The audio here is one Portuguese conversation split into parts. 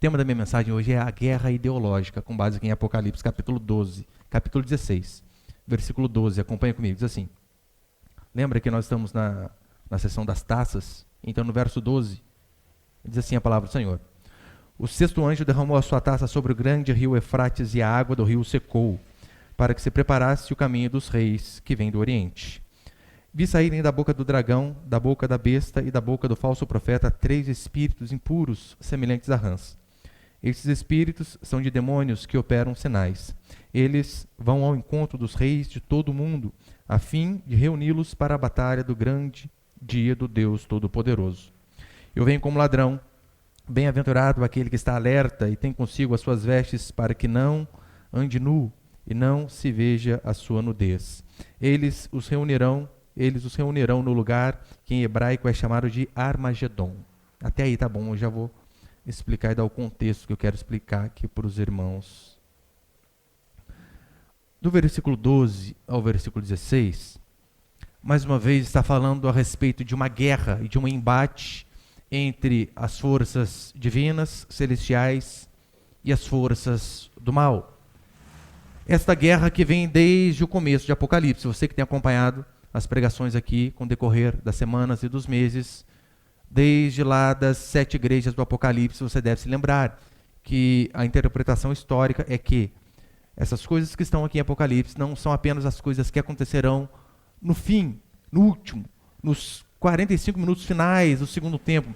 tema da minha mensagem hoje é a guerra ideológica, com base aqui em Apocalipse, capítulo 16, versículo 12. Acompanha comigo, diz assim. Lembra que nós estamos na seção das taças? Então, no verso 12, diz assim a palavra do Senhor. O sexto anjo derramou a sua taça sobre o grande rio Eufrates e a água do rio secou, para que se preparasse o caminho dos reis que vêm do Oriente. Vi saírem da boca do dragão, da boca da besta e da boca do falso profeta 3 espíritos impuros, semelhantes a rãs. Esses espíritos são de demônios que operam sinais. Eles vão ao encontro dos reis de todo o mundo, a fim de reuni-los para a batalha do grande dia do Deus Todo-Poderoso. Eu venho como ladrão. Bem-aventurado aquele que está alerta e tem consigo as suas vestes para que não ande nu e não se veja a sua nudez. Eles os reunirão no lugar que em hebraico é chamado de Armagedon. Até aí tá bom, eu já vou explicar e dar o contexto que eu quero explicar aqui para os irmãos. Do versículo 12 ao versículo 16, mais uma vez está falando a respeito de uma guerra e de um embate entre as forças divinas, celestiais e as forças do mal. Esta guerra que vem desde o começo de Apocalipse, você que tem acompanhado as pregações aqui com o decorrer das semanas e dos meses, desde lá das 7 igrejas do Apocalipse, você deve se lembrar que a interpretação histórica é que essas coisas que estão aqui em Apocalipse não são apenas as coisas que acontecerão no fim, no último, nos 45 minutos finais do segundo tempo,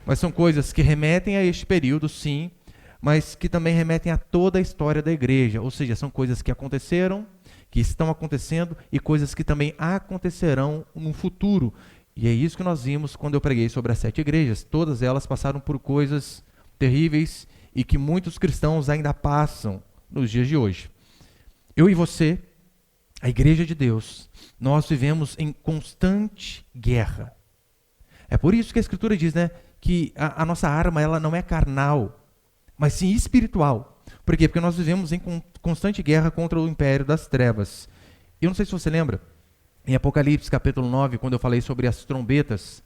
mas são coisas que remetem a este período, sim, mas que também remetem a toda a história da igreja, ou seja, são coisas que aconteceram, que estão acontecendo e coisas que também acontecerão no futuro. E é isso que nós vimos quando eu preguei sobre as 7 igrejas. Todas elas passaram por coisas terríveis e que muitos cristãos ainda passam nos dias de hoje. Eu e você, a igreja de Deus, nós vivemos em constante guerra. É por isso que a Escritura diz, né, que a nossa arma ela não é carnal, mas sim espiritual. Por quê? Porque nós vivemos em constante guerra contra o império das trevas. Eu não sei se você lembra, em Apocalipse capítulo 9, quando eu falei sobre as trombetas,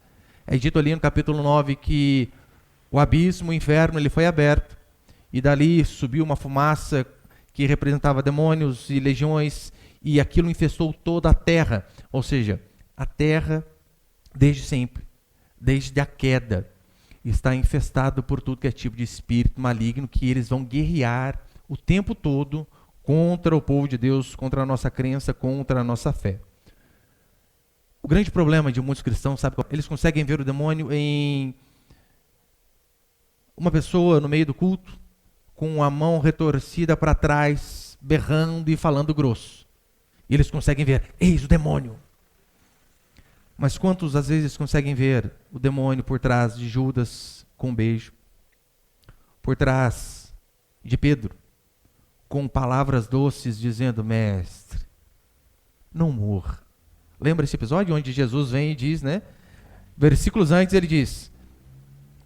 é dito ali no capítulo 9 que o abismo, o inferno, ele foi aberto, e dali subiu uma fumaça que representava demônios e legiões, e aquilo infestou toda a terra. Ou seja, a terra, desde sempre, desde a queda, está infestado por tudo que é tipo de espírito maligno, que eles vão guerrear o tempo todo contra o povo de Deus, contra a nossa crença, contra a nossa fé. O grande problema de muitos cristãos, sabe, eles conseguem ver o demônio em uma pessoa no meio do culto, com a mão retorcida para trás, berrando e falando grosso. E eles conseguem ver, eis o demônio. Mas quantos às vezes conseguem ver o demônio por trás de Judas com um beijo? Por trás de Pedro, com palavras doces dizendo, mestre, não morra. Lembra esse episódio onde Jesus vem e diz, né? Versículos antes ele diz,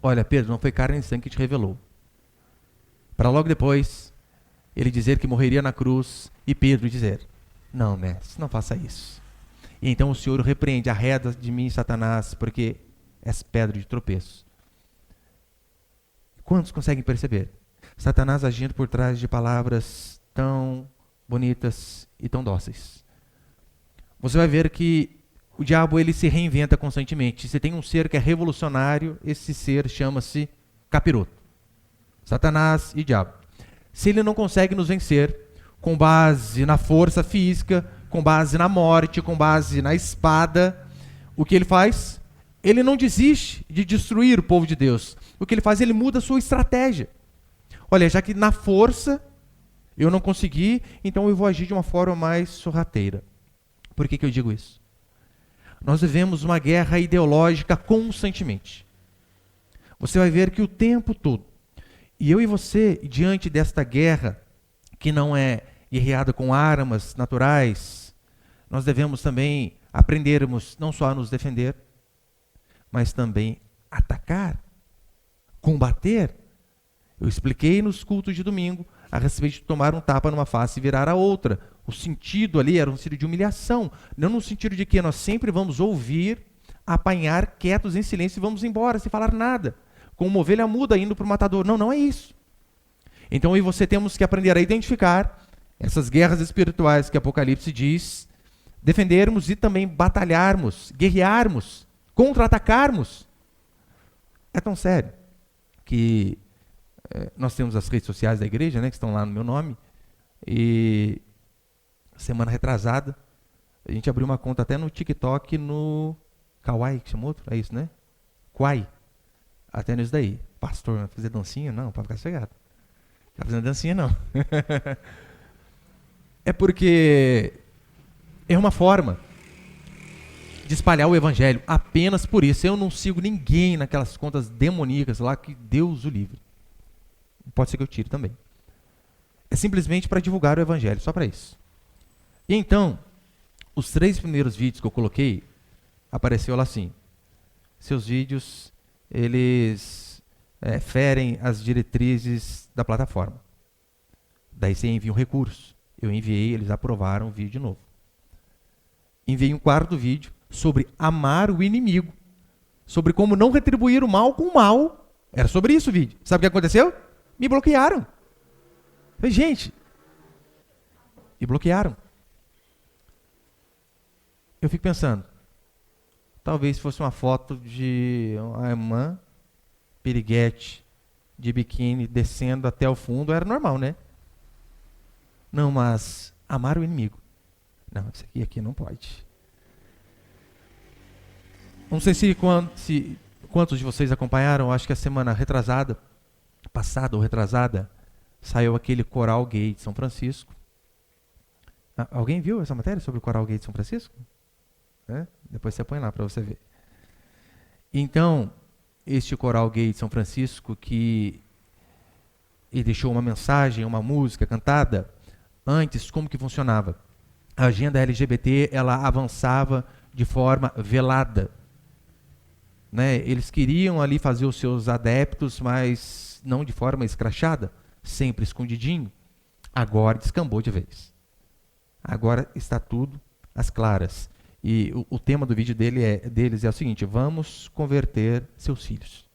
olha Pedro, não foi carne e sangue que te revelou. Para logo depois, ele dizer que morreria na cruz e Pedro dizer, não mestre, não faça isso. E então o Senhor repreende, arreda de mim, Satanás, porque és pedra de tropeço. Quantos conseguem perceber? Satanás agindo por trás de palavras tão bonitas e tão dóceis. Você vai ver que o diabo ele se reinventa constantemente. Se tem um ser que é revolucionário, esse ser chama-se capiroto. Satanás e diabo. Se ele não consegue nos vencer com base na força física, com base na morte, com base na espada, o que ele faz? Ele não desiste de destruir o povo de Deus. O que ele faz? Ele muda a sua estratégia. Olha, já que na força eu não consegui, então eu vou agir de uma forma mais sorrateira. Por que eu digo isso? Nós vivemos uma guerra ideológica constantemente. Você vai ver que o tempo todo, e eu e você, diante desta guerra, que não é guerreada com armas naturais, nós devemos também aprendermos não só a nos defender, mas também atacar, combater. Eu expliquei nos cultos de domingo a respeito de tomar um tapa numa face e virar a outra. O sentido ali era um sentido de humilhação, não no sentido de que nós sempre vamos ouvir, apanhar quietos em silêncio e vamos embora sem falar nada, como uma ovelha muda indo para o matador. Não, não é isso. Então eu e você temos que aprender a identificar essas guerras espirituais que Apocalipse diz, defendermos e também batalharmos, guerrearmos, contra-atacarmos. É tão sério que nós temos as redes sociais da igreja, né, que estão lá no meu nome, e semana retrasada a gente abriu uma conta até no TikTok, no Kawaii, que chama outro, é isso, né? Kwai. Até nisso daí. Pastor, vai fazer dancinha? Não, para ficar sossegado. Não tá fazendo dancinha, não. É porque é uma forma de espalhar o evangelho. Apenas por isso. Eu não sigo ninguém naquelas contas demoníacas lá, que Deus o livre. Pode ser que eu tire também. É simplesmente para divulgar o evangelho, só para isso. E então, os 3 primeiros vídeos que eu coloquei, apareceu lá assim: seus vídeos, eles ferem as diretrizes da plataforma. Daí você envia um recurso. Eu enviei, eles aprovaram o vídeo de novo. Enviei um 4º vídeo sobre amar o inimigo, sobre como não retribuir o mal com o mal. Era sobre isso o vídeo. Sabe o que aconteceu? Me bloquearam. Falei, gente, me bloquearam. Eu fico pensando, talvez fosse uma foto de uma irmã piriguete de biquíni descendo até o fundo, era normal, né? Não, mas amar o inimigo. Não, isso aqui não pode. Não sei se quantos de vocês acompanharam, acho que a semana passada ou retrasada, saiu aquele coral gay de São Francisco. Alguém viu essa matéria sobre o coral gay de São Francisco? Depois você põe lá para você ver. Então, este coral gay de São Francisco, que ele deixou uma mensagem, uma música cantada. Antes, como que funcionava? A agenda LGBT, ela avançava de forma velada. Né? Eles queriam ali fazer os seus adeptos, mas não de forma escrachada, sempre escondidinho. Agora descambou de vez. Agora está tudo às claras. E o tema do vídeo deles é o seguinte: vamos converter seus filhos.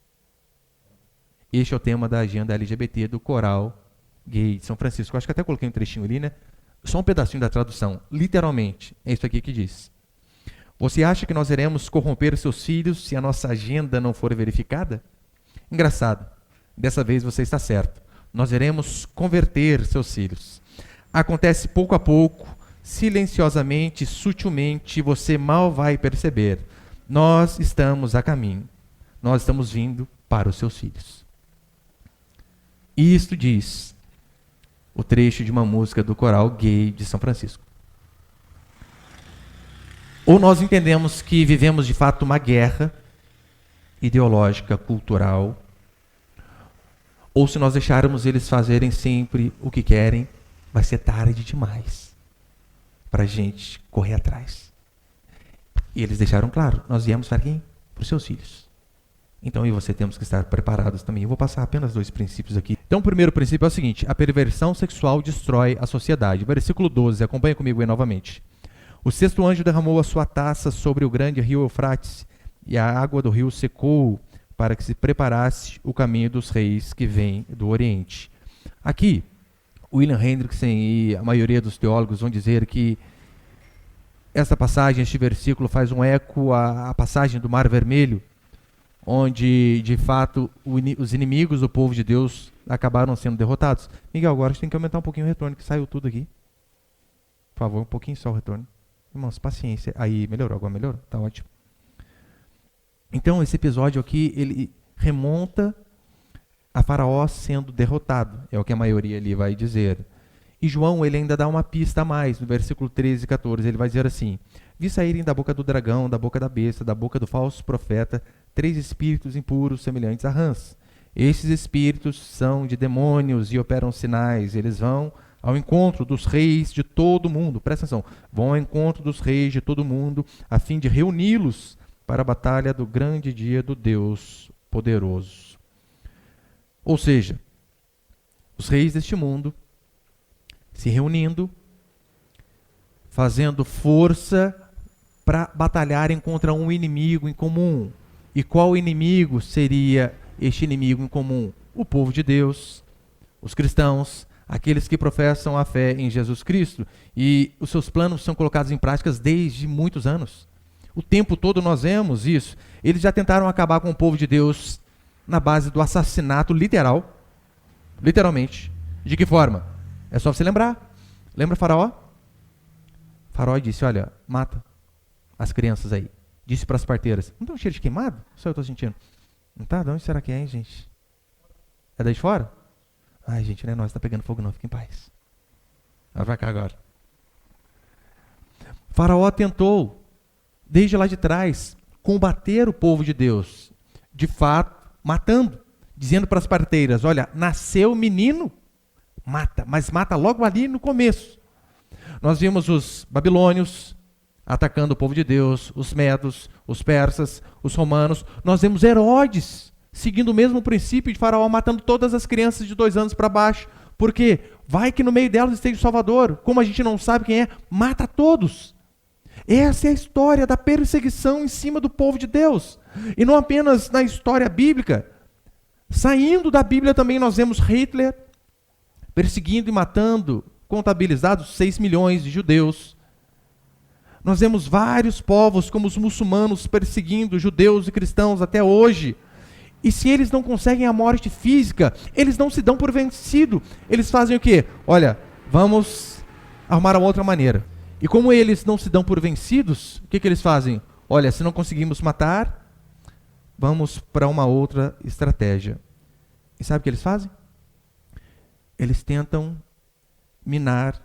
Este é o tema da agenda LGBT do coral gay de São Francisco. Eu acho que até coloquei um trechinho ali, né? Só um pedacinho da tradução. Literalmente, é isso aqui que diz: você acha que nós iremos corromper seus filhos se a nossa agenda não for verificada? Engraçado. Dessa vez você está certo. Nós iremos converter seus filhos. Acontece pouco a pouco, silenciosamente, sutilmente, você mal vai perceber. Nós estamos a caminho. Nós estamos vindo para os seus filhos. Isto diz o trecho de uma música do coral gay de São Francisco. Ou nós entendemos que vivemos de fato uma guerra ideológica, cultural, ou se nós deixarmos eles fazerem sempre o que querem, vai ser tarde demais para a gente correr atrás. E eles deixaram claro: nós viemos para quem? Para os seus filhos. Então eu e você temos que estar preparados também. Eu vou passar apenas 2 princípios aqui. Então o primeiro princípio é o seguinte: a perversão sexual destrói a sociedade. Versículo 12, acompanha comigo aí novamente. O 6º anjo derramou a sua taça sobre o grande rio Eufrates, e a água do rio secou, para que se preparasse o caminho dos reis que vêm do Oriente. Aqui, William Hendrickson e a maioria dos teólogos vão dizer que essa passagem, este versículo, faz um eco à passagem do Mar Vermelho, onde, de fato, os inimigos do povo de Deus acabaram sendo derrotados. Miguel, agora a gente tem que aumentar um pouquinho o retorno, que saiu tudo aqui. Por favor, um pouquinho só o retorno. Irmãos, paciência. Aí, melhorou? Agora melhorou? Tá ótimo. Então, esse episódio aqui, ele remonta a Faraó sendo derrotado. É o que a maioria ali vai dizer. E João, ele ainda dá uma pista a mais. No versículo 13 e 14, ele vai dizer assim: vi saírem da boca do dragão, da boca da besta, da boca do falso profeta, 3 espíritos impuros semelhantes a rãs. Esses espíritos são de demônios e operam sinais. Eles vão ao encontro dos reis de todo o mundo. Presta atenção. Vão ao encontro dos reis de todo o mundo, a fim de reuni-los para a batalha do grande dia do Deus poderoso. Ou seja, os reis deste mundo se reunindo, fazendo força para batalharem contra um inimigo em comum. E qual inimigo seria este inimigo em comum? O povo de Deus, os cristãos, aqueles que professam a fé em Jesus Cristo, e os seus planos são colocados em práticas desde muitos anos. O tempo todo nós vemos isso. Eles já tentaram acabar com o povo de Deus na base do assassinato literal, literalmente. De que forma? É só você lembrar. Lembra Faraó? Faraó disse, olha, mata as crianças aí. Disse para as parteiras, não tem um cheiro de queimado? Só eu estou sentindo. Não tá? De onde será que é, hein, gente? É daí de fora? Ai, gente, não é nós, está pegando fogo não, fica em paz. Vai pra cá agora. Faraó tentou, desde lá de trás, combater o povo de Deus. De fato, matando. Dizendo para as parteiras, olha, nasceu menino, mata, mas mata logo ali no começo. Nós vimos os babilônios atacando o povo de Deus, os medos, os persas, os romanos. Nós vemos Herodes seguindo o mesmo princípio de Faraó, matando todas as crianças de 2 anos para baixo. Por quê? Vai que no meio delas esteja o Salvador. Como a gente não sabe quem é, mata todos. Essa é a história da perseguição em cima do povo de Deus. E não apenas na história bíblica. Saindo da Bíblia também nós vemos Hitler perseguindo e matando, contabilizados 6 milhões de judeus. Nós vemos vários povos, como os muçulmanos, perseguindo judeus e cristãos até hoje. E se eles não conseguem a morte física, eles não se dão por vencido. Eles fazem o quê? Olha, vamos arrumar uma outra maneira. E como eles não se dão por vencidos, o que eles fazem? Olha, se não conseguimos matar, vamos para uma outra estratégia. E sabe o que eles fazem? Eles tentam minar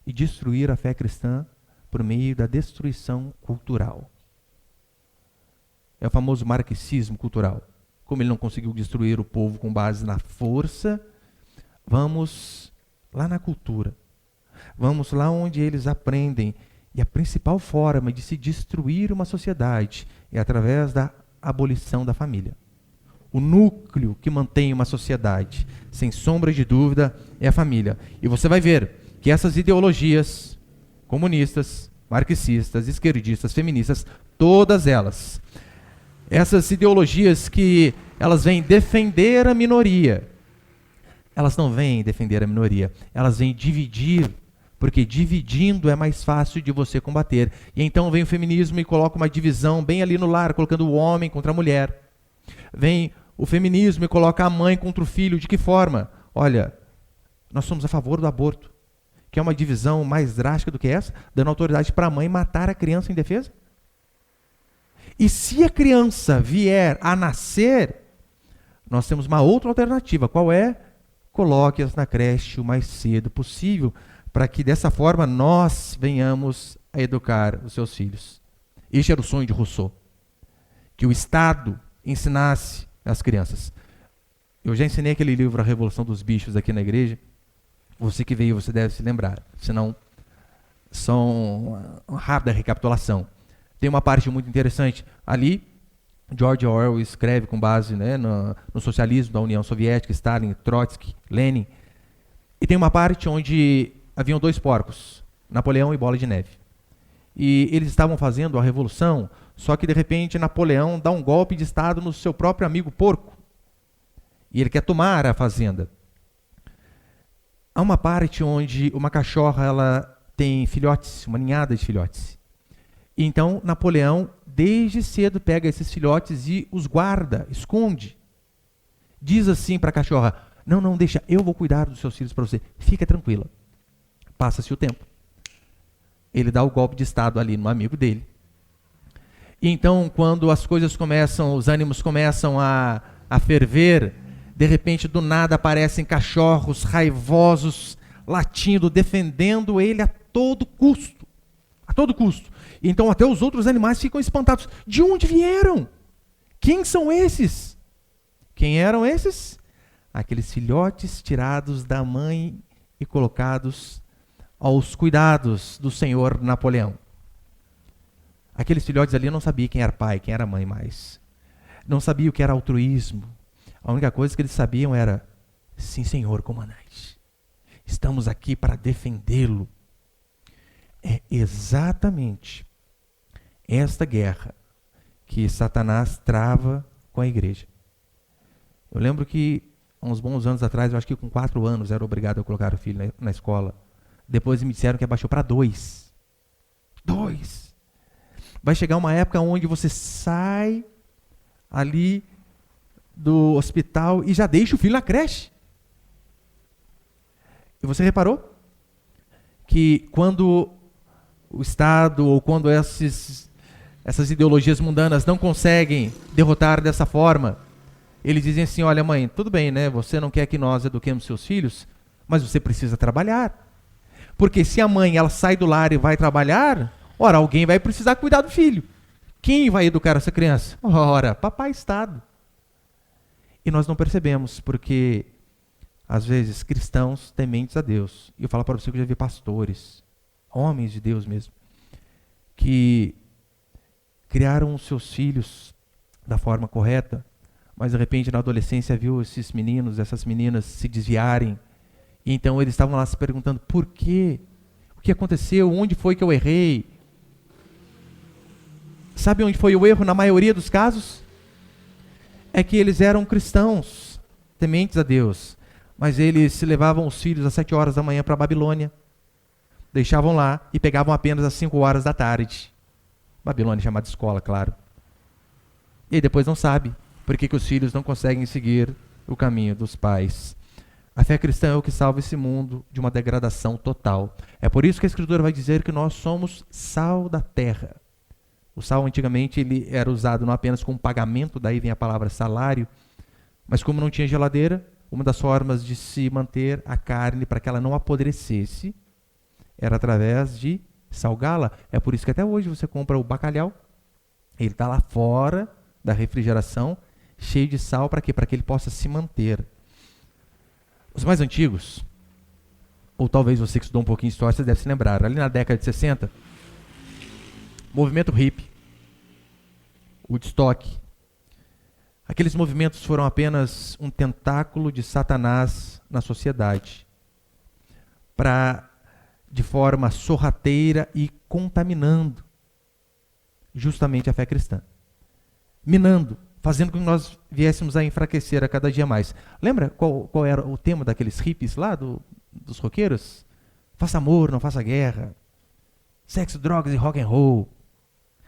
e destruir a fé cristã por meio da destruição cultural. É o famoso marxismo cultural. Como ele não conseguiu destruir o povo com base na força, vamos lá na cultura. Vamos lá onde eles aprendem. E a principal forma de se destruir uma sociedade é através da abolição da família. O núcleo que mantém uma sociedade, sem sombra de dúvida, é a família. E você vai ver que essas ideologias comunistas, marxistas, esquerdistas, feministas, todas elas, essas ideologias que elas vêm defender a minoria, elas não vêm defender a minoria, elas vêm dividir, porque dividindo é mais fácil de você combater. E então vem o feminismo e coloca uma divisão bem ali no lar, colocando o homem contra a mulher. Vem o feminismo e coloca a mãe contra o filho. De que forma? Olha, nós somos a favor do aborto. Que é uma divisão mais drástica do que essa, dando autoridade para a mãe matar a criança em defesa? E se a criança vier a nascer, nós temos uma outra alternativa. Qual é? Coloque-as na creche o mais cedo possível, para que dessa forma nós venhamos a educar os seus filhos. Este era o sonho de Rousseau. Que o Estado ensinasse as crianças. Eu já ensinei aquele livro, A Revolução dos Bichos, aqui na igreja. Você que veio, você deve se lembrar. Senão, só uma rápida recapitulação. Tem uma parte muito interessante. Ali, George Orwell escreve com base, né, no socialismo da União Soviética, Stalin, Trotsky, Lenin. E tem uma parte onde haviam 2 porcos, Napoleão e Bola de Neve. E eles estavam fazendo a revolução, só que de repente Napoleão dá um golpe de Estado no seu próprio amigo porco. E ele quer tomar a fazenda. Há uma parte onde uma cachorra ela tem filhotes, uma ninhada de filhotes. E então Napoleão, desde cedo, pega esses filhotes e os guarda, esconde. Diz assim para a cachorra, não, deixa, eu vou cuidar dos seus filhos para você. Fica tranquila. Passa-se o tempo. Ele dá o golpe de Estado ali no amigo dele. E então, quando as coisas começam, os ânimos começam a ferver, de repente, do nada, aparecem cachorros raivosos, latindo, defendendo ele a todo custo. A todo custo. Então, até os outros animais ficam espantados. De onde vieram? Quem são esses? Quem eram esses? Aqueles filhotes tirados da mãe e colocados aos cuidados do senhor Napoleão. Aqueles filhotes ali não sabiam quem era pai, quem era mãe mais. Não sabiam o que era altruísmo. A única coisa que eles sabiam era, sim, senhor comandante, estamos aqui para defendê-lo. É exatamente esta guerra que Satanás trava com a igreja. Eu lembro que há uns bons anos atrás, eu acho que com 4 anos era obrigado a colocar o filho na escola. Depois me disseram que abaixou para 2. 2. Vai chegar uma época onde você sai ali do hospital e já deixa o filho na creche. E você reparou que quando o Estado ou quando essas ideologias mundanas não conseguem derrotar dessa forma, eles dizem assim, olha mãe, tudo bem, né? Você não quer que nós eduquemos seus filhos, mas você precisa trabalhar. Porque se a mãe ela sai do lar e vai trabalhar, ora, alguém vai precisar cuidar do filho. Quem vai educar essa criança? Ora, papai Estado. E nós não percebemos, porque às vezes cristãos tementes a Deus, e eu falo para você que eu já vi pastores, homens de Deus mesmo, que criaram os seus filhos da forma correta, mas de repente na adolescência viu esses meninos, essas meninas se desviarem, e então eles estavam lá se perguntando, por quê? O que aconteceu? Onde foi que eu errei? Sabe onde foi o erro na maioria dos casos? É que eles eram cristãos, tementes a Deus, mas eles levavam os filhos às 7 horas da manhã para a Babilônia, deixavam lá e pegavam apenas às 5 horas da tarde. Babilônia chamada escola, claro. E aí depois não sabe por que os filhos não conseguem seguir o caminho dos pais. A fé cristã é o que salva esse mundo de uma degradação total. É por isso que a Escritura vai dizer que nós somos sal da terra. O sal antigamente ele era usado não apenas como pagamento, daí vem a palavra salário, mas como não tinha geladeira, uma das formas de se manter a carne para que ela não apodrecesse era através de salgá-la. É por isso que até hoje você compra o bacalhau, ele está lá fora da refrigeração, cheio de sal, para quê? Para que ele possa se manter. Os mais antigos, ou talvez você que estudou um pouquinho de história, você deve se lembrar, ali na década de 60, movimento hippie, Woodstock, aqueles movimentos foram apenas um tentáculo de Satanás na sociedade, para, de forma sorrateira e contaminando justamente a fé cristã, minando, fazendo com que nós viéssemos a enfraquecer a cada dia mais. Lembra qual era o tema daqueles hippies lá, dos roqueiros? Faça amor, não faça guerra. Sexo, drogas e rock and roll.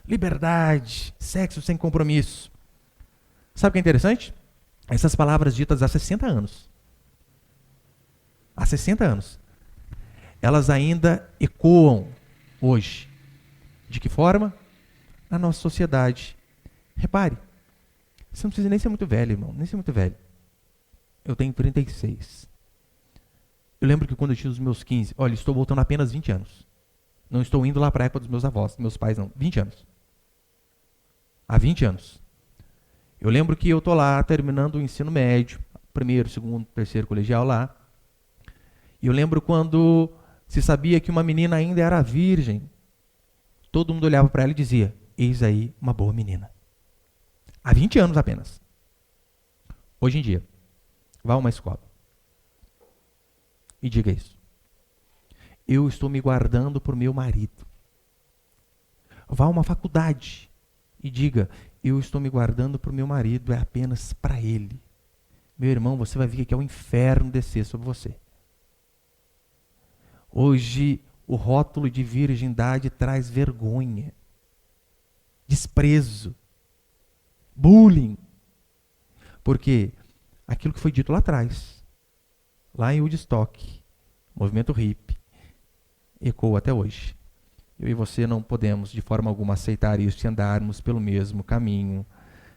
Liberdade, sexo sem compromisso. Sabe o que é interessante? Essas palavras ditas há 60 anos. Há 60 anos. Elas ainda ecoam hoje. De que forma? Na nossa sociedade. Repare, você não precisa nem ser muito velho, irmão, nem ser muito velho. Eu tenho 36. Eu lembro que quando eu tinha os meus 15, olha, estou voltando apenas 20 anos. Não estou indo lá para a época dos meus avós, dos meus pais não, 20 anos. Há 20 anos. Eu lembro que eu estou lá terminando o ensino médio, primeiro, segundo, terceiro colegial lá. E eu lembro quando se sabia que uma menina ainda era virgem. Todo mundo olhava para ela e dizia, eis aí uma boa menina. Há 20 anos apenas. Hoje em dia, vá a uma escola e diga isso. Eu estou me guardando por meu marido. Vá a uma faculdade e diga, eu estou me guardando por meu marido, é apenas para ele. Meu irmão, você vai ver que é o inferno descer sobre você. Hoje, o rótulo de virgindade traz vergonha, desprezo, bullying. Porque aquilo que foi dito lá atrás, lá em Woodstock, movimento hippie, ecoa até hoje. Eu e você não podemos de forma alguma aceitar isso e andarmos pelo mesmo caminho.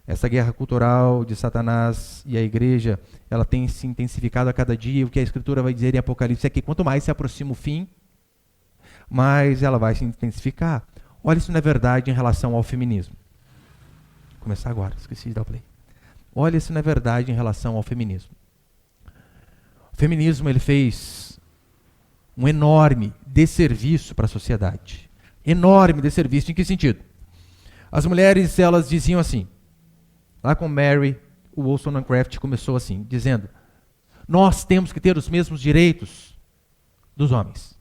Essa guerra cultural de Satanás e a igreja, ela tem se intensificado a cada dia. O que a Escritura vai dizer em Apocalipse é que quanto mais se aproxima o fim, mais ela vai se intensificar. Olha, isso não é verdade em relação ao feminismo. Vou começar agora, esqueci de dar o play. Olha, isso não é verdade em relação ao feminismo. O feminismo ele fez um enorme desserviço para a sociedade. Enorme desserviço. Em que sentido? As mulheres, elas diziam assim, lá com Mary, o Wollstonecraft começou assim, dizendo, nós temos que ter os mesmos direitos dos homens.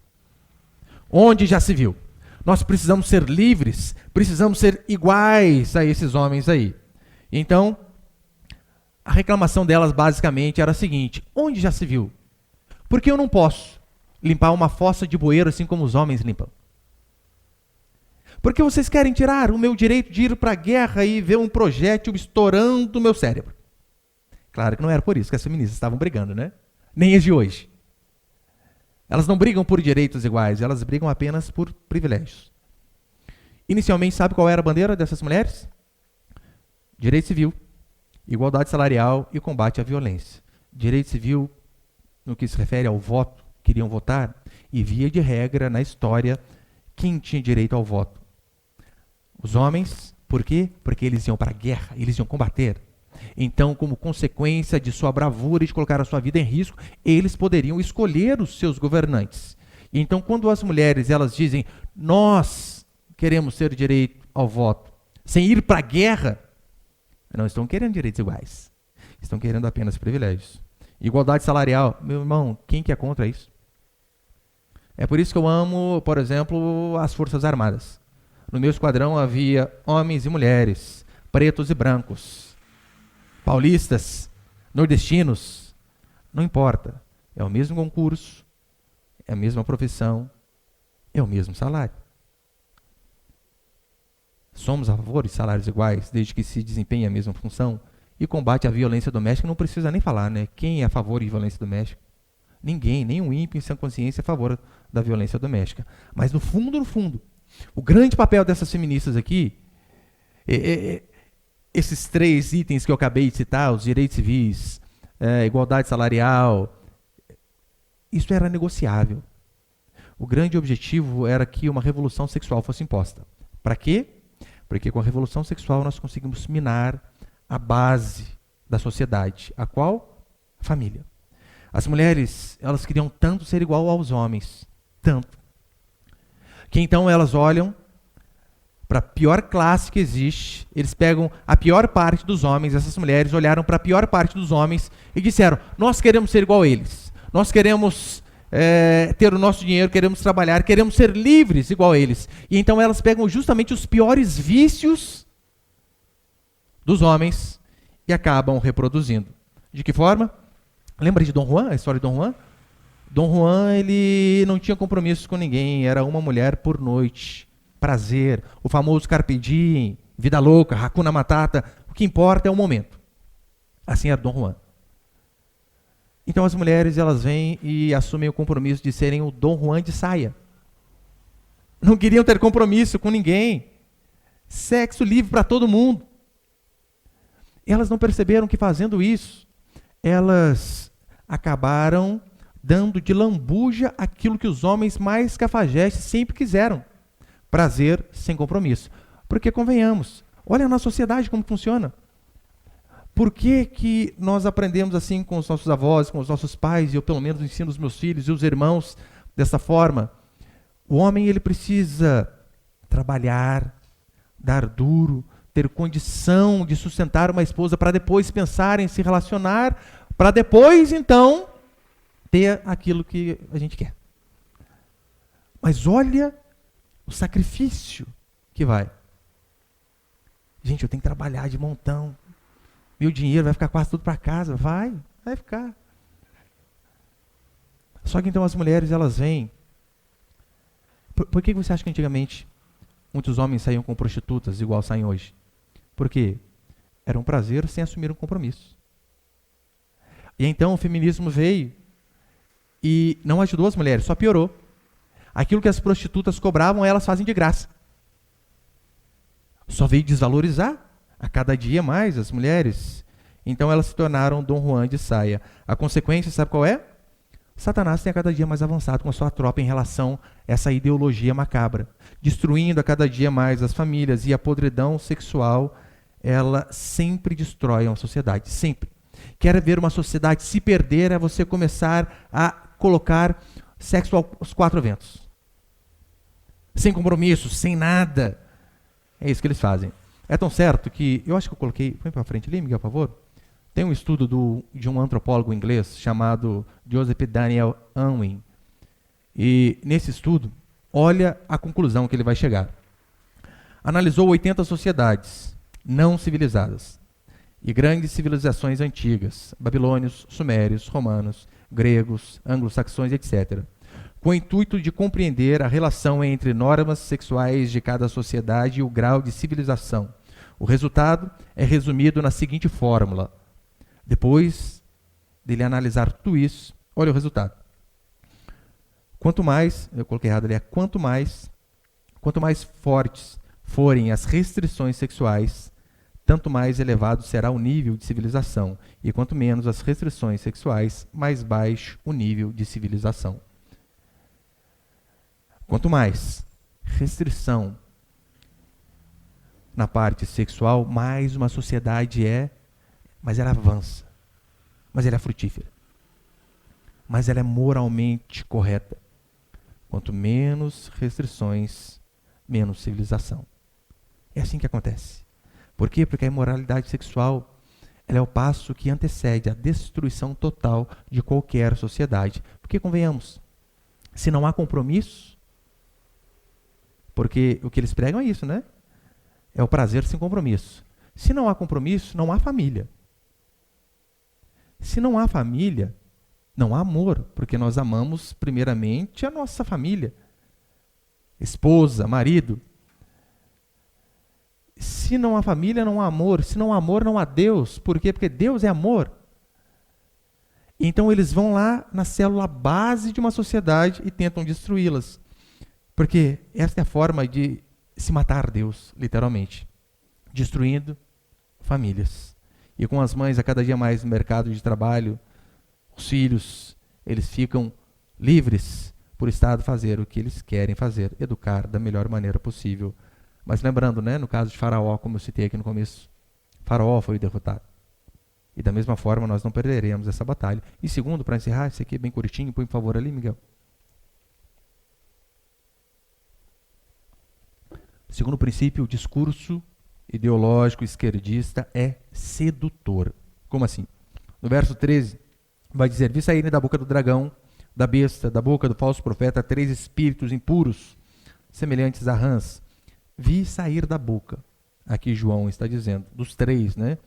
Onde já se viu? Nós precisamos ser livres, precisamos ser iguais a esses homens aí. Então, A reclamação delas basicamente era a seguinte: onde já se viu? Por que eu não posso limpar uma fossa de bueiro assim como os homens limpam? Por que vocês querem tirar o meu direito de ir para a guerra e ver um projétil estourando o meu cérebro? Claro que não era por isso que as feministas estavam brigando, né? Nem as de hoje. Elas não brigam por direitos iguais, elas brigam apenas por privilégios. Inicialmente, sabe qual era a bandeira dessas mulheres? Direito civil, igualdade salarial e combate à violência. Direito civil, no que se refere ao voto, queriam votar, e via de regra, na história, quem tinha direito ao voto? Os homens. Por quê? Porque eles iam para a guerra, eles iam combater. Então, como consequência de sua bravura e de colocar a sua vida em risco, eles poderiam escolher os seus governantes. Então, quando as mulheres elas dizem, nós queremos ter direito ao voto, sem ir para a guerra, não estão querendo direitos iguais. Estão querendo apenas privilégios. Igualdade salarial, meu irmão, quem que é contra isso? É por isso que eu amo, por exemplo, as Forças Armadas. No meu esquadrão havia homens e mulheres, pretos e brancos, paulistas, nordestinos, não importa. É o mesmo concurso, é a mesma profissão, é o mesmo salário. Somos a favor de salários iguais, desde que se desempenhe a mesma função. E combate à violência doméstica não precisa nem falar, né? Quem é a favor de violência doméstica? Ninguém, nenhum ímpio em sã consciência é a favor da violência doméstica. Mas no fundo, o grande papel dessas feministas aqui, esses 3 itens que eu acabei de citar, os direitos civis, igualdade salarial, isso era negociável. O grande objetivo era que uma revolução sexual fosse imposta. Para quê? Porque com a revolução sexual nós conseguimos minar a base da sociedade. A qual? A família. As mulheres, elas queriam tanto ser igual aos homens, tanto, que então elas olham para a pior classe que existe, eles pegam a pior parte dos homens, essas mulheres olharam para a pior parte dos homens e disseram, nós queremos ser igual a eles, nós queremos ter o nosso dinheiro, queremos trabalhar, queremos ser livres igual a eles. E então elas pegam justamente os piores vícios dos homens e acabam reproduzindo. De que forma? Lembra de Dom Juan, a história de Dom Juan? Dom Juan, ele não tinha compromisso com ninguém, era uma mulher por noite, prazer, o famoso carpe diem, vida louca, Hakuna Matata, o que importa é o momento. Assim era Dom Juan. Então as mulheres, elas vêm e assumem o compromisso de serem o Dom Juan de saia. Não queriam ter compromisso com ninguém. Sexo livre para todo mundo. Elas não perceberam que fazendo isso, elas acabaram dando de lambuja aquilo que os homens mais cafajestes sempre quiseram. Prazer sem compromisso. Porque, convenhamos, olha na sociedade como funciona. Por que que nós aprendemos assim com os nossos avós, com os nossos pais, e eu pelo menos ensino os meus filhos e os irmãos dessa forma? O homem, ele precisa trabalhar, dar duro, ter condição de sustentar uma esposa para depois pensar em se relacionar, para depois, então, ter aquilo que a gente quer. Mas olha o sacrifício que vai. Gente, eu tenho que trabalhar de montão. Meu dinheiro vai ficar quase tudo para casa. Vai ficar. Só que então as mulheres, elas vêm. Por que você acha que antigamente muitos homens saíam com prostitutas igual saem hoje? Por quê? Era um prazer sem assumir um compromisso. E então o feminismo veio e não ajudou as mulheres, só piorou. Aquilo que as prostitutas cobravam, elas fazem de graça. Só veio desvalorizar a cada dia mais as mulheres. Então elas se tornaram Dom Juan de saia. A consequência, sabe qual é? Satanás tem a cada dia mais avançado com a sua tropa em relação a essa ideologia macabra, destruindo a cada dia mais as famílias, e a podridão sexual, ela sempre destrói uma sociedade, sempre. Quer ver uma sociedade se perder, é você começar a colocar sexo aos 4 ventos. Sem compromisso, sem nada. É isso que eles fazem. É tão certo que, eu acho que eu coloquei, põe para frente ali, Miguel, por favor. Tem um estudo de um antropólogo inglês chamado Joseph Daniel Unwin. E nesse estudo, olha a conclusão que ele vai chegar. Analisou 80 sociedades não civilizadas. e grandes civilizações antigas, babilônios, sumérios, romanos, gregos, anglo-saxões, etc., com o intuito de compreender a relação entre normas sexuais de cada sociedade e o grau de civilização. O resultado é resumido na seguinte fórmula. Depois dele analisar tudo isso, olha o resultado. Quanto mais, eu coloquei errado ali, quanto mais fortes forem as restrições sexuais, tanto mais elevado será o nível de civilização, e quanto menos as restrições sexuais, mais baixo o nível de civilização. Quanto mais restrição na parte sexual, mais uma sociedade mas ela avança, mas ela é frutífera, mas ela é moralmente correta. Quanto menos restrições, menos civilização. É assim que acontece. Por quê? Porque a imoralidade sexual ela é o passo que antecede a destruição total de qualquer sociedade. Porque, convenhamos, se não há compromisso, porque o que eles pregam é isso, né? É o prazer sem compromisso. Se não há compromisso, não há família. Se não há família, não há amor, porque nós amamos primeiramente a nossa família. Esposa, marido. Se não há família, não há amor. Se não há amor, não há Deus. Por quê? Porque Deus é amor. Então eles vão lá na célula base de uma sociedade e tentam destruí-las. Porque esta é a forma de se matar Deus, literalmente. Destruindo famílias. E com as mães a cada dia mais no mercado de trabalho, os filhos, eles ficam livres por Estado fazer o que eles querem fazer, educar da melhor maneira possível. Mas lembrando, né, no caso de Faraó, como eu citei aqui no começo, Faraó foi derrotado. E da mesma forma nós não perderemos essa batalha. E segundo, para encerrar, esse aqui é bem curtinho, põe por favor ali, Miguel. Segundo princípio, o discurso ideológico esquerdista é sedutor. Como assim? No verso 13, vai dizer: vi saírem da boca do dragão, da besta, da boca do falso profeta, 3 espíritos impuros, semelhantes a rãs. Vi sair da boca. Aqui João está dizendo, dos 3, né?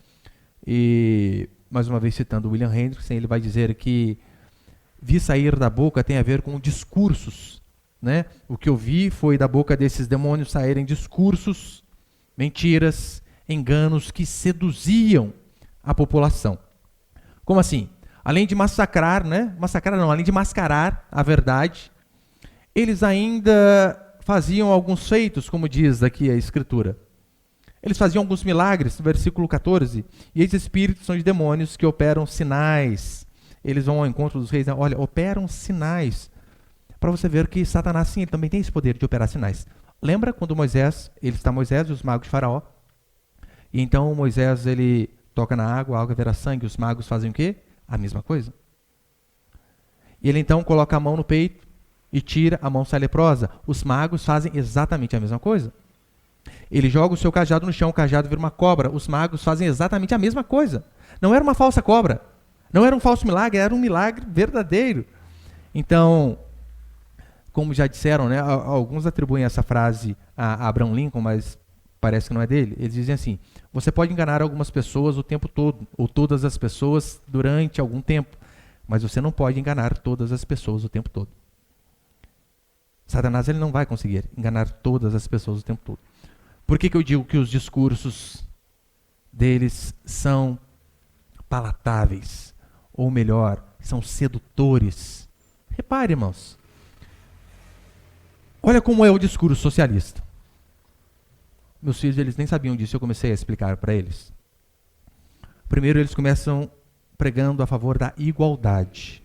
E, mais uma vez citando William Hendrickson, ele vai dizer que vi sair da boca tem a ver com discursos, né? O que eu vi foi da boca desses demônios saírem discursos, mentiras, enganos que seduziam a população. Como assim? Além de massacrar, né? Massacrar não, além de mascarar a verdade, eles ainda faziam alguns feitos, como diz aqui a Escritura. Eles faziam alguns milagres, no versículo 14, e esses espíritos são de demônios que operam sinais. Eles vão ao encontro dos reis, né? Olha, operam sinais, para você ver que Satanás, sim, ele também tem esse poder de operar sinais. Lembra quando Moisés e os magos de Faraó, e então Moisés, ele toca na água, a água vira sangue, os magos fazem o quê? A mesma coisa. E ele então coloca a mão no peito e tira, a mão sai leprosa. Os magos fazem exatamente a mesma coisa. Ele joga o seu cajado no chão, o cajado vira uma cobra. Os magos fazem exatamente a mesma coisa. Não era uma falsa cobra, não era um falso milagre, era um milagre verdadeiro. Então, como já disseram, né, alguns atribuem essa frase a Abraham Lincoln, mas parece que não é dele. Eles dizem assim: você pode enganar algumas pessoas o tempo todo, ou todas as pessoas durante algum tempo, mas você não pode enganar todas as pessoas o tempo todo. Satanás, ele não vai conseguir enganar todas as pessoas o tempo todo. Por que eu digo que os discursos deles são palatáveis? Ou melhor, são sedutores. Repare, irmãos. Olha como é o discurso socialista. Meus filhos, eles nem sabiam disso, eu comecei a explicar para eles. Primeiro, eles começam pregando a favor da igualdade.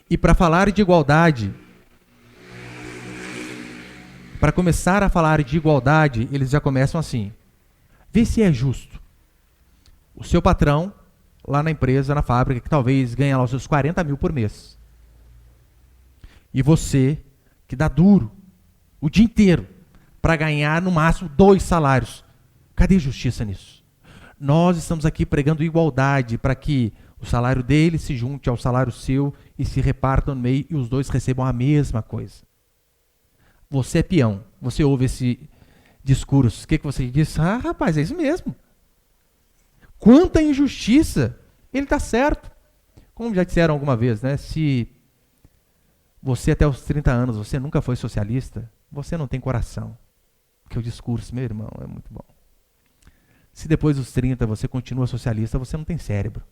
E para falar de igualdade, para começar a falar de igualdade, eles já começam assim: vê se é justo. O seu patrão, lá na empresa, na fábrica, que talvez ganha lá os seus 40 mil por mês. E você, que dá duro o dia inteiro para ganhar no máximo 2 salários. Cadê justiça nisso? Nós estamos aqui pregando igualdade para que o salário dele se junte ao salário seu e se repartam no meio e os dois recebam a mesma coisa. Você é peão, você ouve esse discurso, o que você diz? Ah, rapaz, é isso mesmo. Quanta injustiça! Ele está certo. Como já disseram alguma vez, né? Se você até os 30 anos, você nunca foi socialista, você não tem coração. Porque o discurso, meu irmão, é muito bom. Se depois dos 30 você continua socialista, você não tem cérebro.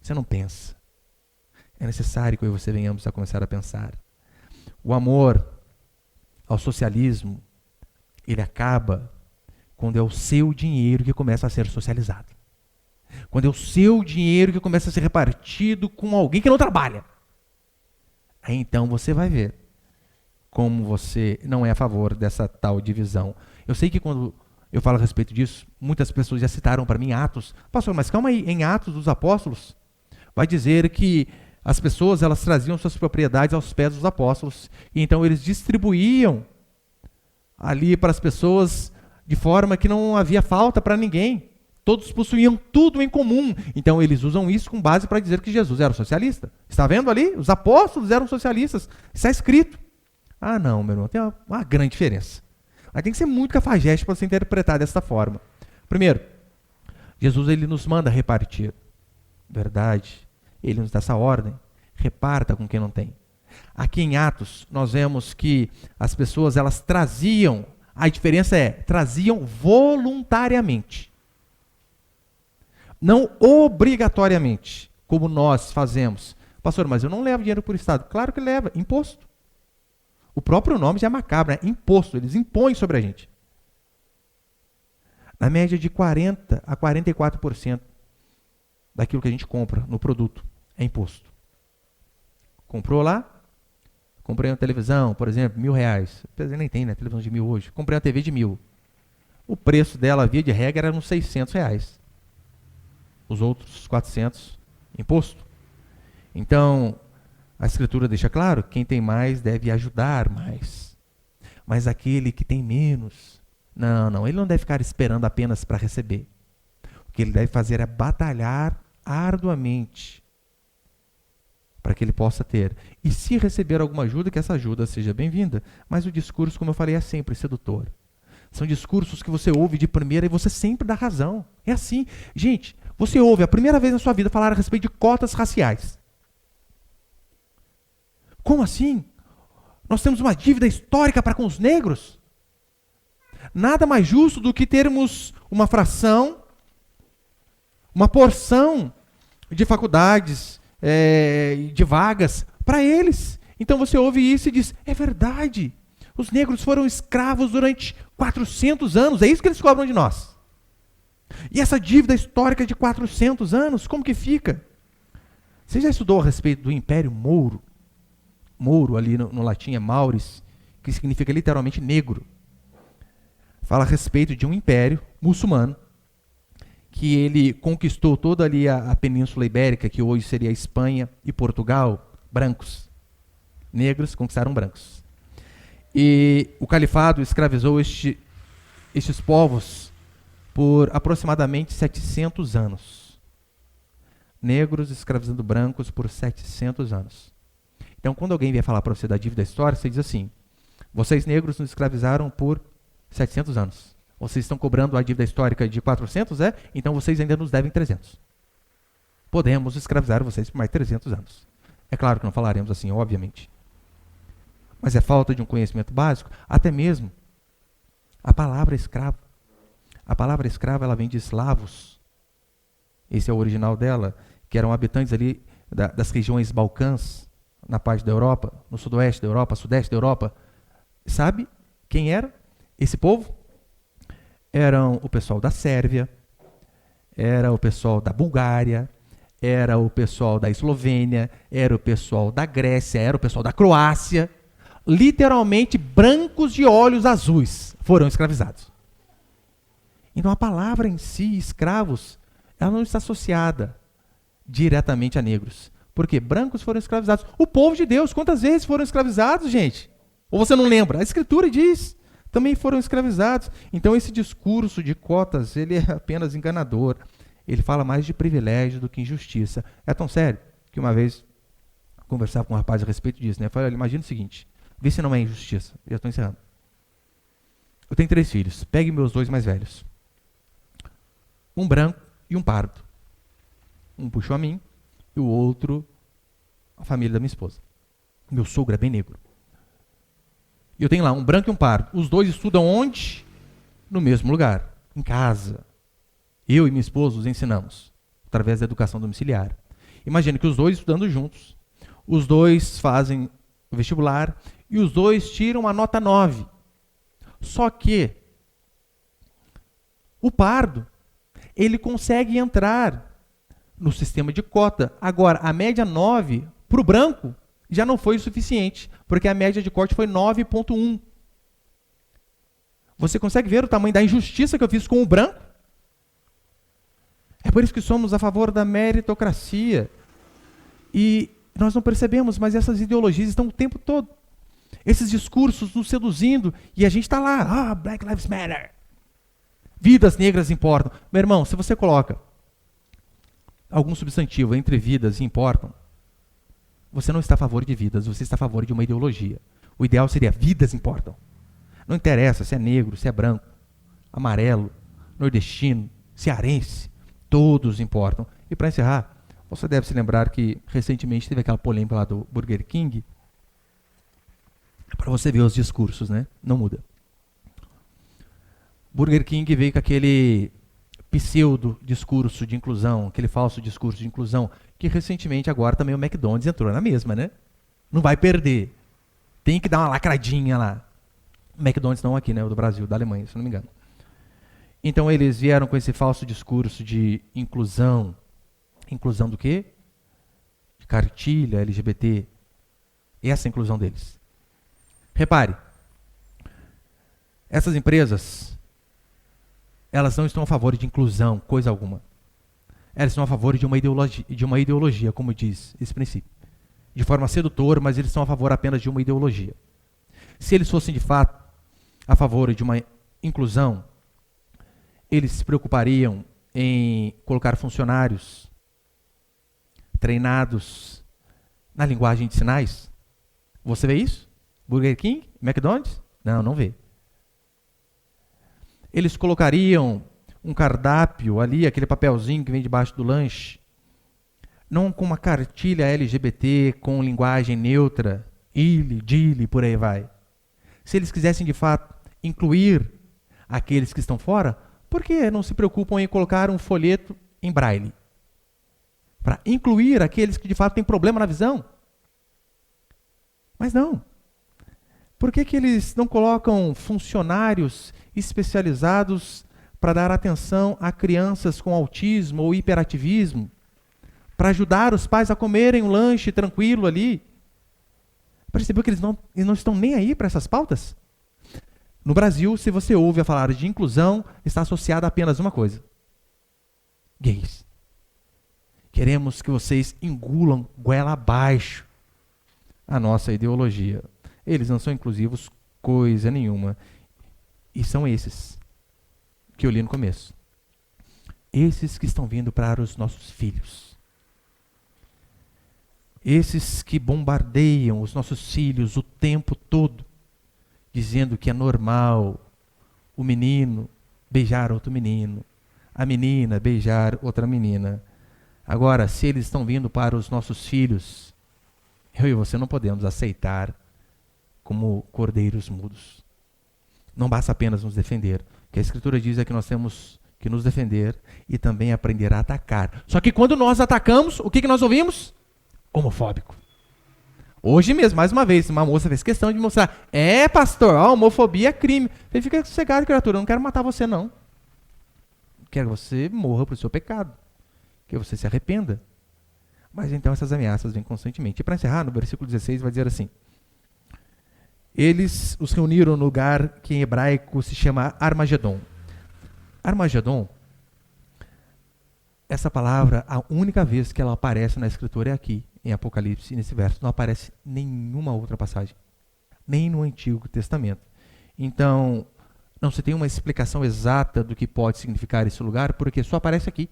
Você não pensa. É necessário que eu e você venhamos a começar a pensar. O amor ao socialismo, ele acaba quando é o seu dinheiro que começa a ser socializado. Quando é o seu dinheiro que começa a ser repartido com alguém que não trabalha. Aí então você vai ver como você não é a favor dessa tal divisão. Eu sei que quando eu falo a respeito disso, muitas pessoas já citaram para mim Atos. Pastor, mas calma aí, em Atos dos Apóstolos, vai dizer que as pessoas elas traziam suas propriedades aos pés dos apóstolos. E então eles distribuíam ali para as pessoas de forma que não havia falta para ninguém. Todos possuíam tudo em comum. Então eles usam isso com base para dizer que Jesus era socialista. Está vendo ali? Os apóstolos eram socialistas. Está escrito. Ah não, meu irmão, tem uma grande diferença. Mas tem que ser muito cafajeste para você interpretar dessa forma. Primeiro, Jesus ele nos manda repartir. Verdade. Ele nos dá essa ordem. Reparta com quem não tem. Aqui em Atos, nós vemos que as pessoas, elas traziam, a diferença é, traziam voluntariamente. Não obrigatoriamente, como nós fazemos. Pastor, mas eu não levo dinheiro por Estado. Claro que leva, imposto. O próprio nome já é macabro, né? Imposto, eles impõem sobre a gente. Na média de 40% a 44% daquilo que a gente compra no produto é imposto. Comprou lá? Comprei uma televisão, por exemplo, R$1.000. Nem tem, né? Televisão de 1.000 hoje. Comprei uma TV de 1.000. O preço dela, via de regra, era uns R$600. Os outros 400, imposto. Então, a Escritura deixa claro, quem tem mais deve ajudar mais. Mas aquele que tem menos, não, ele não deve ficar esperando apenas para receber. O que ele deve fazer é batalhar arduamente para que ele possa ter. E se receber alguma ajuda, que essa ajuda seja bem-vinda. Mas o discurso, como eu falei, é sempre sedutor. São discursos que você ouve de primeira e você sempre dá razão. É assim. Gente, você ouve a primeira vez na sua vida falar a respeito de cotas raciais. Como assim? Nós temos uma dívida histórica para com os negros? Nada mais justo do que termos uma fração, uma porção de faculdades, de vagas para eles. Então você ouve isso e diz, é verdade. Os negros foram escravos durante 400 anos, é isso que eles cobram de nós. E essa dívida histórica de 400 anos, como que fica? Você já estudou a respeito do Império Mouro? Mouro, ali no latim é Mauris, que significa literalmente negro. Fala a respeito de um império muçulmano, que ele conquistou toda ali a Península Ibérica, que hoje seria a Espanha e Portugal, brancos. Negros conquistaram brancos. E o califado escravizou estes povos por aproximadamente 700 anos. Negros escravizando brancos por 700 anos. Então, quando alguém vier falar para você da dívida histórica, você diz assim, vocês negros nos escravizaram por 700 anos. Vocês estão cobrando a dívida histórica de 400, Então vocês ainda nos devem 300. Podemos escravizar vocês por mais 300 anos. É claro que não falaremos assim, obviamente. Mas é falta de um conhecimento básico, até mesmo a palavra escravo. A palavra escravo, ela vem de eslavos. Esse é o original dela, que eram habitantes ali das regiões Balcãs, na parte da Europa, no sudoeste da Europa, sudeste da Europa. Sabe quem era esse povo? Eram o pessoal da Sérvia, era o pessoal da Bulgária, era o pessoal da Eslovênia, era o pessoal da Grécia, era o pessoal da Croácia. Literalmente brancos de olhos azuis foram escravizados. Então a palavra em si, escravos, ela não está associada diretamente a negros. Porque brancos foram escravizados. O povo de Deus, quantas vezes foram escravizados, gente? Ou você não lembra? A Escritura diz, também foram escravizados. Então esse discurso de cotas, ele é apenas enganador. Ele fala mais de privilégio do que injustiça. É tão sério que uma vez conversava com um rapaz a respeito disso, né? Eu falei, olha, imagina o seguinte, vê se não é injustiça. Já estou encerrando. Eu tenho 3 filhos. Pegue meus 2 mais velhos. um branco e um pardo. Um puxou a mim e o outro a família da minha esposa. Meu sogro é bem negro. E eu tenho lá um branco e um pardo. Os dois estudam onde? No mesmo lugar, em casa. Eu e minha esposa os ensinamos, através da educação domiciliar. Imagine que os dois estudando juntos, os dois fazem o vestibular e os dois tiram a nota 9. Só que o pardo, ele consegue entrar no sistema de cota. Agora, a média 9 para o branco já não foi o suficiente, porque a média de corte foi 9,1. Você consegue ver o tamanho da injustiça que eu fiz com o branco? É por isso que somos a favor da meritocracia. E nós não percebemos, mas essas ideologias estão o tempo todo. Esses discursos nos seduzindo, e a gente está lá, Black Lives Matter. Vidas negras importam. Meu irmão, se você coloca algum substantivo entre vidas e importam, você não está a favor de vidas, você está a favor de uma ideologia. O ideal seria vidas importam. Não interessa se é negro, se é branco, amarelo, nordestino, cearense, todos importam. E para encerrar, você deve se lembrar que recentemente teve aquela polêmica lá do Burger King. Para você ver os discursos, né? Não muda. Burger King veio com aquele pseudo discurso de inclusão, aquele falso discurso de inclusão, que recentemente agora também o McDonald's entrou na mesma, né? Não vai perder. Tem que dar uma lacradinha lá. McDonald's não aqui, né? O do Brasil, da Alemanha, se não me engano. Então eles vieram com esse falso discurso de inclusão. Inclusão do quê? De cartilha, LGBT. Essa é a inclusão deles. Repare, essas empresas, elas não estão a favor de inclusão, coisa alguma. Elas estão a favor de uma ideologia, como diz esse princípio. De forma sedutora, mas eles estão a favor apenas de uma ideologia. Se eles fossem de fato a favor de uma inclusão, eles se preocupariam em colocar funcionários treinados na linguagem de sinais. Você vê isso? Burger King? McDonald's? Não, não vê. Eles colocariam um cardápio ali, aquele papelzinho que vem debaixo do lanche, não com uma cartilha LGBT, com linguagem neutra, ile, dile, por aí vai. Se eles quisessem de fato incluir aqueles que estão fora, por que não se preocupam em colocar um folheto em braille? Para incluir aqueles que de fato têm problema na visão? Mas não. Por que eles não colocam funcionários especializados para dar atenção a crianças com autismo ou hiperativismo? Para ajudar os pais a comerem um lanche tranquilo ali? Percebeu que eles não estão nem aí para essas pautas? No Brasil, se você ouve a falar de inclusão, está associada a apenas uma coisa: gays. Queremos que vocês engulam goela abaixo a nossa ideologia. Eles não são inclusivos coisa nenhuma. E são esses que eu li no começo. Esses que estão vindo para os nossos filhos. Esses que bombardeiam os nossos filhos o tempo todo, dizendo que é normal o menino beijar outro menino, a menina beijar outra menina. Agora, se eles estão vindo para os nossos filhos, eu e você não podemos aceitar como cordeiros mudos. Não basta apenas nos defender. O que a Escritura diz é que nós temos que nos defender e também aprender a atacar. Só que quando nós atacamos, o que nós ouvimos? Homofóbico. Hoje mesmo, mais uma vez, uma moça fez questão de mostrar: pastor, a homofobia é crime. Ele fica sossegado, criatura, eu não quero matar você, não. Quero que você morra por seu pecado. Que você se arrependa. Mas então essas ameaças vêm constantemente. E para encerrar, no versículo 16 vai dizer assim: eles os reuniram no lugar que em hebraico se chama Armagedon. Armagedon, essa palavra, a única vez que ela aparece na Escritura é aqui, em Apocalipse, nesse verso. Não aparece em nenhuma outra passagem, nem no Antigo Testamento. Então, não se tem uma explicação exata do que pode significar esse lugar, porque só aparece aqui.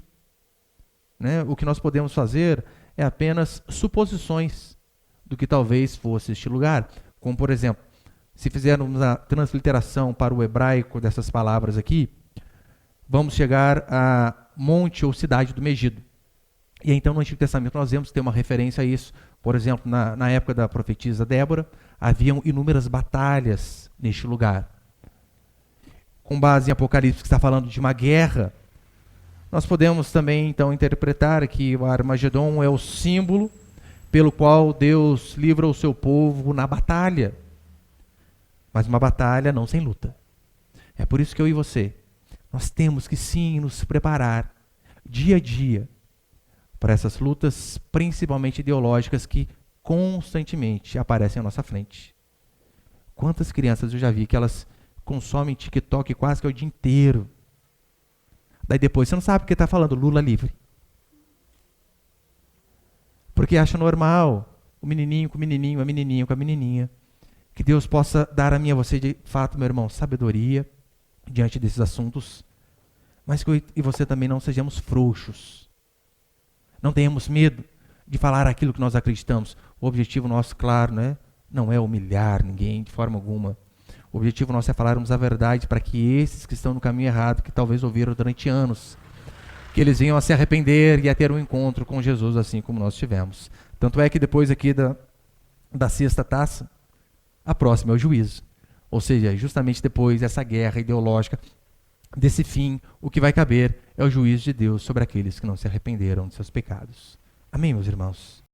Né? O que nós podemos fazer é apenas suposições do que talvez fosse este lugar. Como, por exemplo, se fizermos a transliteração para o hebraico dessas palavras aqui, vamos chegar a monte ou cidade do Megido. E então no Antigo Testamento nós vemos ter uma referência a isso. Por exemplo, na época da profetisa Débora, haviam inúmeras batalhas neste lugar. Com base em Apocalipse, que está falando de uma guerra, nós podemos também então interpretar que o Armagedon é o símbolo pelo qual Deus livra o seu povo na batalha. Mas uma batalha não sem luta. É por isso que eu e você, nós temos que sim nos preparar dia a dia para essas lutas, principalmente ideológicas, que constantemente aparecem à nossa frente. Quantas crianças eu já vi que elas consomem TikTok quase que o dia inteiro. Daí depois você não sabe porque está falando Lula livre. Porque acha normal o menininho com o menininho, a menininha com a menininha. Que Deus possa dar a mim e a você, de fato, meu irmão, sabedoria diante desses assuntos, mas que eu e você também não sejamos frouxos. Não tenhamos medo de falar aquilo que nós acreditamos. O objetivo nosso, claro, né, não é humilhar ninguém de forma alguma. O objetivo nosso é falarmos a verdade para que esses que estão no caminho errado, que talvez ouviram durante anos, que eles venham a se arrepender e a ter um encontro com Jesus, assim como nós tivemos. Tanto é que depois aqui da sexta taça, a próxima é o juízo. Ou seja, justamente depois dessa guerra ideológica, desse fim, o que vai caber é o juízo de Deus sobre aqueles que não se arrependeram de seus pecados. Amém, meus irmãos?